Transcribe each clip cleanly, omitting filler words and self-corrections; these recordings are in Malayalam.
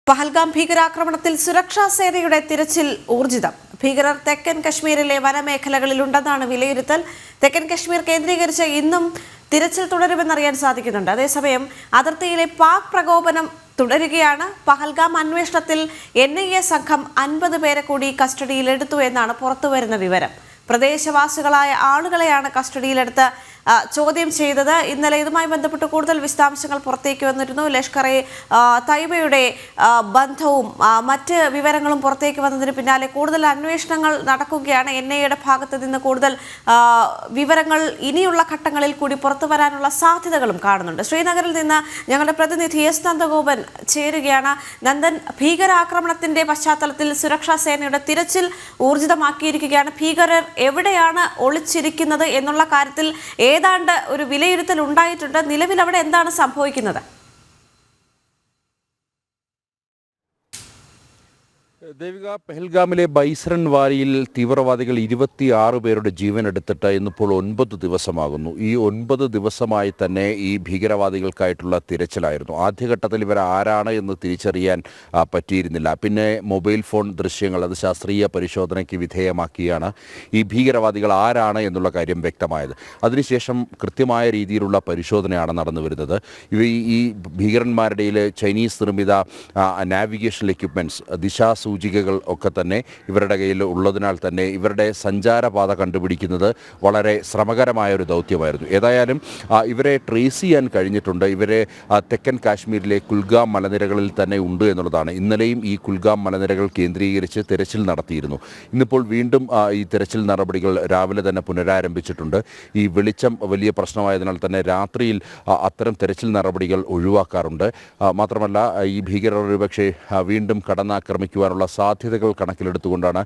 പഹൽഗാം ഭീകരാക്രമണത്തിൽ സുരക്ഷാ സേനയുടെ തിരച്ചിൽ ഊർജിതം. ഭീകരർ തെക്കൻ കശ്മീരിലെ വനമേഖലകളിലുണ്ടെന്നാണ് വിലയിരുത്തൽ. തെക്കൻ കശ്മീർ കേന്ദ്രീകരിച്ച് ഇന്നും തിരച്ചിൽ തുടരുമെന്നറിയാൻ സാധിക്കുന്നുണ്ട്. അതേസമയം അതിർത്തിയിലെ പാക് പ്രകോപനം തുടരുകയാണ്. പഹൽഗാം അന്വേഷണത്തിൽ NIA സംഘം 50 പേരെ കൂടി കസ്റ്റഡിയിലെടുത്തു എന്നാണ് പുറത്തുവരുന്ന വിവരം. പ്രദേശവാസികളായ ആളുകളെയാണ് കസ്റ്റഡിയിലെടുത്ത് ചോദ്യം ചെയ്തത്. ഇന്നലെ ഇതുമായി ബന്ധപ്പെട്ട് കൂടുതൽ വിശദാംശങ്ങൾ പുറത്തേക്ക് വന്നിരുന്നു. ലഷ്കർ-ഇ തയ്യബയുടെ ബന്ധവും മറ്റ് വിവരങ്ങളും പുറത്തേക്ക് വന്നതിന് പിന്നാലെ കൂടുതൽ അന്വേഷണങ്ങൾ നടക്കുകയാണ്. NIAയുടെ ഭാഗത്ത് നിന്ന് കൂടുതൽ വിവരങ്ങൾ ഇനിയുള്ള ഘട്ടങ്ങളിൽ കൂടി പുറത്തു വരാനുള്ള സാധ്യതകളും കാണുന്നുണ്ട്. ശ്രീനഗറിൽ നിന്ന് ഞങ്ങളുടെ പ്രതിനിധി S. നന്ദഗോപൻ ചേരുകയാണ്. നന്ദൻ, ഭീകരാക്രമണത്തിന്റെ പശ്ചാത്തലത്തിൽ സുരക്ഷാ സേനയുടെ തിരച്ചിൽ ഊർജിതമാക്കിയിരിക്കുകയാണ്. ഭീകരർ എവിടെയാണ് ഒളിച്ചിരിക്കുന്നത് എന്നുള്ള കാര്യത്തിൽ ഏതാണ്ട് ഒരു വിലയിരുത്തൽ ഉണ്ടായിട്ടുണ്ട്. നിലവിൽ അവിടെ എന്താണ് സംഭവിക്കുന്നത്? ദേവിക, പെഹൽഗാമിലെ ബൈസരൻ വാലിയിൽ തീവ്രവാദികൾ 26 പേരുടെ ജീവൻ എടുത്തിട്ട് ഇന്നിപ്പോൾ 9 ദിവസമാകുന്നു. ഈ 9 ദിവസമായി തന്നെ ഈ ഭീകരവാദികൾക്കായിട്ടുള്ള തിരച്ചിലായിരുന്നു. ആദ്യഘട്ടത്തിൽ ഇവർ ആരാണ് എന്ന് തിരിച്ചറിയാൻ പറ്റിയിരുന്നില്ല. പിന്നെ മൊബൈൽ ഫോൺ ദൃശ്യങ്ങൾ അത് ശാസ്ത്രീയ പരിശോധനയ്ക്ക് വിധേയമാക്കിയാണ് ഈ ഭീകരവാദികൾ ആരാണ് എന്നുള്ള കാര്യം വ്യക്തമായത്. അതിനുശേഷം കൃത്യമായ രീതിയിലുള്ള പരിശോധനയാണ് നടന്നു വരുന്നത്. ഈ ഭീകരന്മാരുടെ ചൈനീസ് നിർമ്മിത നാവിഗേഷൻ എക്യുപ്മെൻറ്റ്സ്, ദിശാസൂചികകൾ ഒക്കെ തന്നെ ഇവരുടെ കയ്യിൽ ഉള്ളതിനാൽ തന്നെ ഇവരുടെ സഞ്ചാരപാത കണ്ടുപിടിക്കുന്നത് വളരെ ശ്രമകരമായ ഒരു ദൗത്യമായിരുന്നു. ഏതായാലും ഇവരെ ട്രേസ് ചെയ്യാൻ കഴിഞ്ഞിട്ടുണ്ട്. ഇവരെ തെക്കൻ കാശ്മീരിലെ കുൽഗാം മലനിരകളിൽ തന്നെ ഉണ്ട് എന്നുള്ളതാണ്. ഇന്നലെയും ഈ കുൽഗാം മലനിരകൾ കേന്ദ്രീകരിച്ച് തെരച്ചിൽ നടത്തിയിരുന്നു. ഇന്നിപ്പോൾ വീണ്ടും ഈ തെരച്ചിൽ നടപടികൾ രാവിലെ തന്നെ പുനരാരംഭിച്ചിട്ടുണ്ട്. ഈ വെളിച്ചം വലിയ പ്രശ്നമായതിനാൽ തന്നെ രാത്രിയിൽ അത്തരം തെരച്ചിൽ നടപടികൾ ഒഴിവാക്കാറുണ്ട്. മാത്രമല്ല ഈ ഭീകരർ ഒരുപക്ഷെ വീണ്ടും കടന്നാക്രമിക്കുവാനുള്ള സാധ്യതകൾ കണക്കിലെടുത്തുകൊണ്ടാണ്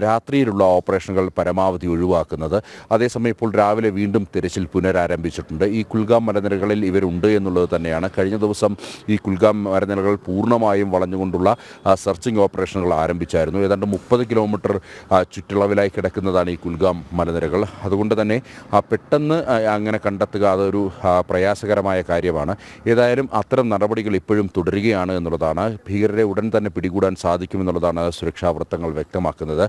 രാത്രിയിലുള്ള ഓപ്പറേഷനുകൾ പരമാവധി ഒഴിവാക്കുന്നത്. അതേസമയം ഇപ്പോൾ രാവിലെ വീണ്ടും തിരച്ചിൽ പുനരാരംഭിച്ചിട്ടുണ്ട്. ഈ കുൽഗാം മലനിരകളിൽ ഇവരുണ്ട് എന്നുള്ളത് തന്നെയാണ്. കഴിഞ്ഞ ദിവസം ഈ കുൽഗാം മലനിരകൾ പൂർണ്ണമായും വളഞ്ഞുകൊണ്ടുള്ള സെർച്ചിങ് ഓപ്പറേഷനുകൾ ആരംഭിച്ചായിരുന്നു. ഏതാണ്ട് 30 കിലോമീറ്റർ ചുറ്റളവിലായി കിടക്കുന്നതാണ് ഈ കുൽഗാം മലനിരകൾ. അതുകൊണ്ട് തന്നെ പെട്ടെന്ന് അങ്ങനെ കണ്ടെത്തുക അതൊരു പ്രയാസകരമായ കാര്യമാണ്. ഏതായാലും അത്തരം നടപടികൾ ഇപ്പോഴും തുടരുകയാണ് എന്നുള്ളതാണ്. ഭീകരരെ ഉടൻ തന്നെ പിടികൂടാൻ സാധിക്കുമെന്നുള്ളതാണ് സുരക്ഷാ വൃത്തങ്ങൾ വ്യക്തമാക്കുന്നത്.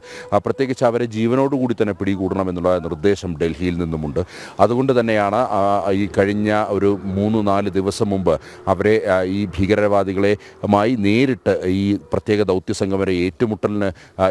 പ്രത്യേകിച്ച് അവരെ ജീവനോടുകൂടി തന്നെ പിടികൂടണമെന്നുള്ള നിർദ്ദേശം ഡൽഹിയിൽ നിന്നുമുണ്ട്. അതുകൊണ്ട് തന്നെയാണ് ഈ കഴിഞ്ഞ ഒരു 3-4 ദിവസം മുമ്പ് അവരെ ഈ ഭീകരവാദികളുമായി നേരിട്ട് ഈ പ്രത്യേക ദൗത്യസംഘം വരെ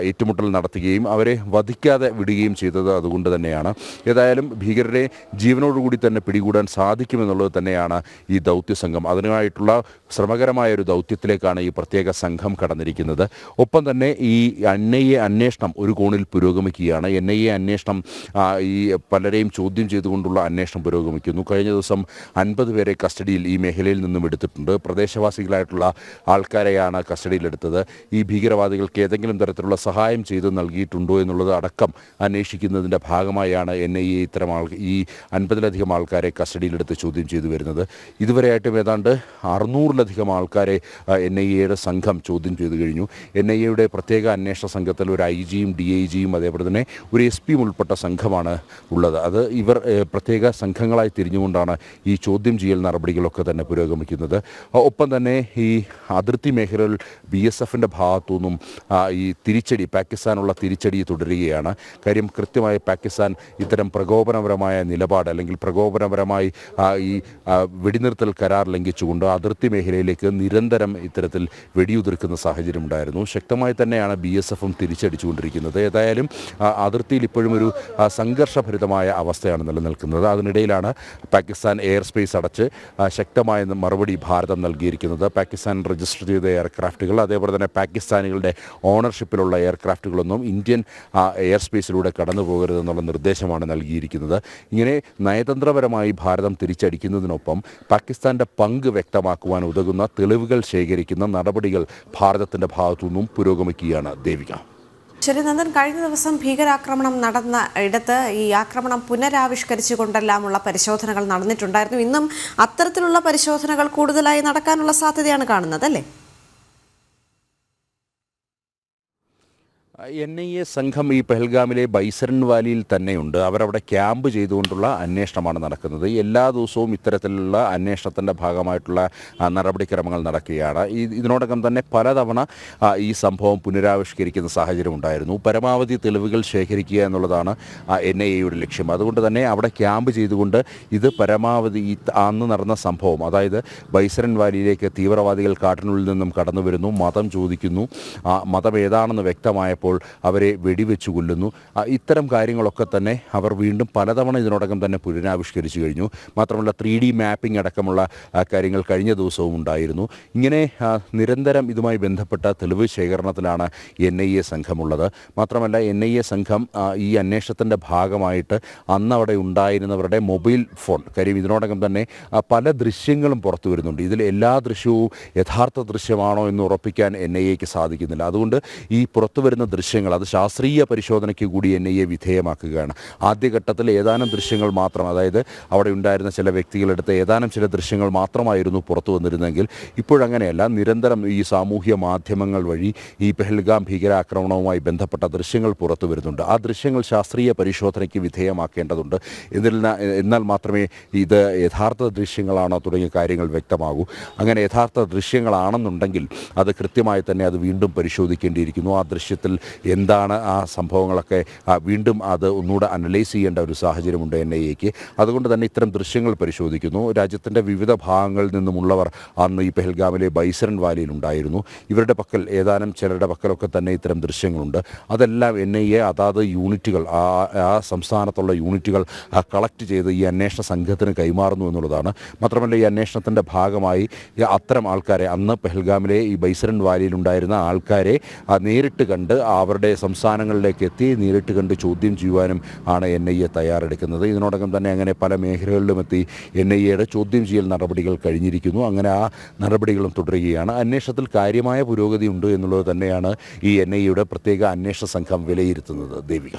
ഏറ്റുമുട്ടൽ നടത്തുകയും അവരെ വധിക്കാതെ വിടുകയും ചെയ്തത് അതുകൊണ്ട് തന്നെയാണ്. ഏതായാലും ഭീകരരെ ജീവനോടുകൂടി തന്നെ പിടികൂടാൻ സാധിക്കുമെന്നുള്ളത് തന്നെയാണ് ഈ ദൗത്യസംഘം. അതിനായിട്ടുള്ള ശ്രമകരമായ ഒരു ദൗത്യത്തിലേക്കാണ് ഈ പ്രത്യേക സംഘം കടന്നിരിക്കുന്നത്. ഒപ്പം തന്നെ ഈ NIA അന്വേഷണം ഒരു കോണിൽ പുരോഗമിക്കുകയാണ്. NIA അന്വേഷണം ഈ പലരെയും ചോദ്യം ചെയ്തുകൊണ്ടുള്ള അന്വേഷണം പുരോഗമിക്കുന്നു. കഴിഞ്ഞ ദിവസം 50 പേരെ കസ്റ്റഡിയിൽ ഈ മേഖലയിൽ നിന്നും എടുത്തിട്ടുണ്ട്. പ്രദേശവാസികളായിട്ടുള്ള ആൾക്കാരെയാണ് കസ്റ്റഡിയിലെടുത്തത്. ഈ ഭീകരവാദികൾക്ക് ഏതെങ്കിലും തരത്തിലുള്ള സഹായം ചെയ്ത് നൽകിയിട്ടുണ്ടോ എന്നുള്ളത് അടക്കം അന്വേഷിക്കുന്നതിൻ്റെ ഭാഗമായാണ് NIA ഇത്തരം ഈ 50-ലധികം ആൾക്കാരെ കസ്റ്റഡിയിലെടുത്ത് ചോദ്യം ചെയ്തു വരുന്നത്. ഇതുവരെയായിട്ടും ഏതാണ്ട് 600-ലധികം ആൾക്കാരെ NIAയുടെ സംഘം ചോദ്യം ചെയ്തു കഴിഞ്ഞു. NIAയുടെ പ്രത്യേക അന്വേഷണ സംഘത്തിൽ ഒരു IG-യും DIG-യും അതേപോലെ തന്നെ ഒരു SP-യും ഉൾപ്പെട്ട സംഘമാണ് ഉള്ളത്. അത് ഇവർ പ്രത്യേക സംഘങ്ങളായി തിരിഞ്ഞുകൊണ്ടാണ് ഈ ചോദ്യം ചെയ്യൽ നടപടികളൊക്കെ തന്നെ പുരോഗമിക്കുന്നത്. ഒപ്പം തന്നെ ഈ അതിർത്തി മേഖലയിൽ BSF-ൻ്റെ ഭാഗത്തുനിന്നും ഈ തിരിച്ചടി പാകിസ്ഥാനുള്ള തിരിച്ചടി തുടരുകയാണ്. കാര്യം കൃത്യമായി പാകിസ്ഥാൻ ഇത്തരം പ്രകോപനപരമായ നിലപാട് അല്ലെങ്കിൽ പ്രകോപനപരമായി ഈ വെടിനിർത്തൽ കരാർ ലംഘിച്ചുകൊണ്ട് അതിർത്തി മേഖലയിലേക്ക് നിരന്തരം ഇത്തരത്തിൽ വെടിയുതിർക്കുന്ന സാഹചര്യം ഉണ്ടായിരുന്നു. ശക്തമായി തന്നെയാണ് BSF-ഉം തിരിച്ചടിച്ചുകൊണ്ടിരിക്കുന്നത്. ഏതായാലും അതിർത്തിയിൽ ഇപ്പോഴും ഒരു സംഘർഷഭരിതമായ അവസ്ഥയാണ് നിലനിൽക്കുന്നത്. അതിനിടയിലാണ് പാകിസ്ഥാൻ എയർ സ്പേസ് അടച്ച് ശക്തമായ മറുപടി ഭാരതം നൽകിയിരിക്കുന്നത്. പാകിസ്ഥാൻ രജിസ്റ്റർ ചെയ്ത എയർക്രാഫ്റ്റുകൾ അതേപോലെ തന്നെ പാകിസ്ഥാനികളുടെ ഓണർഷിപ്പിലുള്ള എയർക്രാഫ്റ്റുകളൊന്നും ഇന്ത്യൻ എയർ സ്പേസിലൂടെ കടന്നു പോകരുതെന്നുള്ള നിർദ്ദേശമാണ് നൽകിയിരിക്കുന്നത്. ഇങ്ങനെ നയതന്ത്രപരമായി ഭാരതം തിരിച്ചടിക്കുന്നതിനൊപ്പം പാകിസ്ഥാൻ്റെ പങ്ക് വ്യക്തമാക്കുവാൻ ഉതകുന്ന തെളിവുകൾ ശേഖരിക്കുന്ന നടപടികൾ ഭാരതത്തിൻ്റെ ഭാഗത്തുനിന്നും പുരോഗമിക്കുകയാണ്. ദേവിക. ശരി നന്ദൻ, കഴിഞ്ഞ ദിവസം ഭീകരാക്രമണം നടന്ന ഇടത്ത് ഈ ആക്രമണം പുനരാവിഷ്കരിച്ചുകൊണ്ടെല്ലാമുള്ള പരിശോധനകൾ നടന്നിട്ടുണ്ടായിരുന്നു. ഇന്നും അത്തരത്തിലുള്ള പരിശോധനകൾ കൂടുതലായി നടക്കാനുള്ള സാധ്യതയാണ് കാണുന്നത്, അല്ലേ? NIA സംഘം ഈ പെഹൽഗാമിലെ ബൈസരൻ വാലിയിൽ തന്നെയുണ്ട്. അവരവിടെ ക്യാമ്പ് ചെയ്തുകൊണ്ടുള്ള അന്വേഷണമാണ് നടക്കുന്നത്. എല്ലാ ദിവസവും ഇത്തരത്തിലുള്ള അന്വേഷണത്തിൻ്റെ ഭാഗമായിട്ടുള്ള നടപടിക്രമങ്ങൾ നടക്കുകയാണ്. ഇതിനോടകം തന്നെ പലതവണ ഈ സംഭവം പുനരാവിഷ്കരിക്കുന്ന സാഹചര്യം ഉണ്ടായിരുന്നു. പരമാവധി തെളിവുകൾ ശേഖരിക്കുക എന്നുള്ളതാണ് NIAയുടെ ലക്ഷ്യം. അതുകൊണ്ട് തന്നെ അവിടെ ക്യാമ്പ് ചെയ്തുകൊണ്ട് ഇത് പരമാവധി അന്ന് നടന്ന സംഭവം, അതായത് ബൈസരൻ വാലിയിലേക്ക് തീവ്രവാദികൾ കാട്ടിനുള്ളിൽ നിന്നും കടന്നു വരുന്നു, മതം ചോദിക്കുന്നു, മതം ഏതാണെന്ന് വ്യക്തമായപ്പോൾ അവരെ വെടിവെച്ചു കൊല്ലുന്നു, ഇത്തരം കാര്യങ്ങളൊക്കെ തന്നെ അവർ വീണ്ടും പലതവണ ഇതിനോടകം തന്നെ പുനരാവിഷ്കരിച്ചു കഴിഞ്ഞു. മാത്രമല്ല 3D മാപ്പിംഗ് അടക്കമുള്ള കാര്യങ്ങൾ കഴിഞ്ഞ ദിവസവും ഉണ്ടായിരുന്നു. ഇങ്ങനെ നിരന്തരം ഇതുമായി ബന്ധപ്പെട്ട തെളിവ് ശേഖരണത്തിലാണ് NIA സംഘമുള്ളത്. മാത്രമല്ല NIA സംഘം ഈ അന്വേഷണത്തിൻ്റെ ഭാഗമായിട്ട് അന്ന് അവിടെ ഉണ്ടായിരുന്നവരുടെ മൊബൈൽ ഫോൺ കാര്യം ഇതിനോടകം തന്നെ പല ദൃശ്യങ്ങളും പുറത്തു വരുന്നുണ്ട്. ഇതിൽ എല്ലാ ദൃശ്യവും യഥാർത്ഥ ദൃശ്യമാണോ എന്ന് ഉറപ്പിക്കാൻ NIAക്ക് സാധിക്കുന്നില്ല. അതുകൊണ്ട് ഈ പുറത്തു വരുന്ന ദൃശ്യങ്ങൾ അത് ശാസ്ത്രീയ പരിശോധനയ്ക്ക് കൂടി NIA വിധേയമാക്കുകയാണ്. ആദ്യഘട്ടത്തിൽ ഏതാനും ദൃശ്യങ്ങൾ മാത്രം, അതായത് അവിടെ ഉണ്ടായിരുന്ന ചില വ്യക്തികളെടുത്ത് ഏതാനും ചില ദൃശ്യങ്ങൾ മാത്രമായിരുന്നു പുറത്തു വന്നിരുന്നെങ്കിൽ ഇപ്പോഴങ്ങനെയല്ല. നിരന്തരം ഈ സാമൂഹ്യ മാധ്യമങ്ങൾ വഴി ഈ പെഹൽഗാം ഭീകരാക്രമണവുമായി ബന്ധപ്പെട്ട ദൃശ്യങ്ങൾ പുറത്തു വരുന്നുണ്ട്. ആ ദൃശ്യങ്ങൾ ശാസ്ത്രീയ പരിശോധനയ്ക്ക് വിധേയമാക്കേണ്ടതുണ്ട്. എന്നാൽ മാത്രമേ ഇത് യഥാർത്ഥ ദൃശ്യങ്ങളാണോ തുടങ്ങിയ കാര്യങ്ങൾ വ്യക്തമാകൂ. അങ്ങനെ യഥാർത്ഥ ദൃശ്യങ്ങളാണെന്നുണ്ടെങ്കിൽ അത് കൃത്യമായി തന്നെ അത് വീണ്ടും പരിശോധിക്കേണ്ടിയിരിക്കുന്നു. ആ ദൃശ്യത്തിൽ എന്താണ് ആ സംഭവങ്ങളൊക്കെ വീണ്ടും അത് ഒന്നുകൂടെ അനലൈസ് ചെയ്യേണ്ട ഒരു സാഹചര്യമുണ്ട് NIAക്ക്. അതുകൊണ്ട് തന്നെ ഇത്തരം ദൃശ്യങ്ങൾ പരിശോധിക്കുന്നു. രാജ്യത്തിൻ്റെ വിവിധ ഭാഗങ്ങളിൽ നിന്നുമുള്ളവർ അന്ന് ഈ പെഹൽഗാമിലെ ബൈസരൻ വാലിയിൽ ഉണ്ടായിരുന്നു. ഇവരുടെ പക്കൽ ഏതാനും ചിലരുടെ പക്കലൊക്കെ തന്നെ ഇത്തരം ദൃശ്യങ്ങളുണ്ട്. അതെല്ലാം NIA അതാത് യൂണിറ്റുകൾ ആ സംസ്ഥാനത്തുള്ള യൂണിറ്റുകൾ കളക്ട് ചെയ്ത് ഈ അന്വേഷണ സംഘത്തിന് കൈമാറുന്നു എന്നുള്ളതാണ്. മാത്രമല്ല ഈ അന്വേഷണത്തിൻ്റെ ഭാഗമായി അത്തരം ആൾക്കാരെ അന്ന് പെഹൽഗാമിലെ ഈ ബൈസരൻ വാലിയിൽ ഉണ്ടായിരുന്ന ആൾക്കാരെ നേരിട്ട് കണ്ട് അവരുടെ സംസ്ഥാനങ്ങളിലേക്ക് എത്തി നേരിട്ട് കണ്ട് ചോദ്യം ചെയ്യുവാനും ആണ് NIA തയ്യാറെടുക്കുന്നത്. ഇതിനോടകം തന്നെ അങ്ങനെ പല മേഖലകളിലും എത്തി NIAയുടെ ചോദ്യം ചെയ്യൽ നടപടികൾ കഴിഞ്ഞിരിക്കുന്നു. അങ്ങനെ ആ നടപടികളും തുടരുകയാണ്. അന്വേഷണത്തിൽ കാര്യമായ പുരോഗതി ഉണ്ട് എന്നുള്ളത് തന്നെയാണ് ഈ NIAയുടെ പ്രത്യേക അന്വേഷണ സംഘം വിലയിരുത്തുന്നത്. ദേവിക.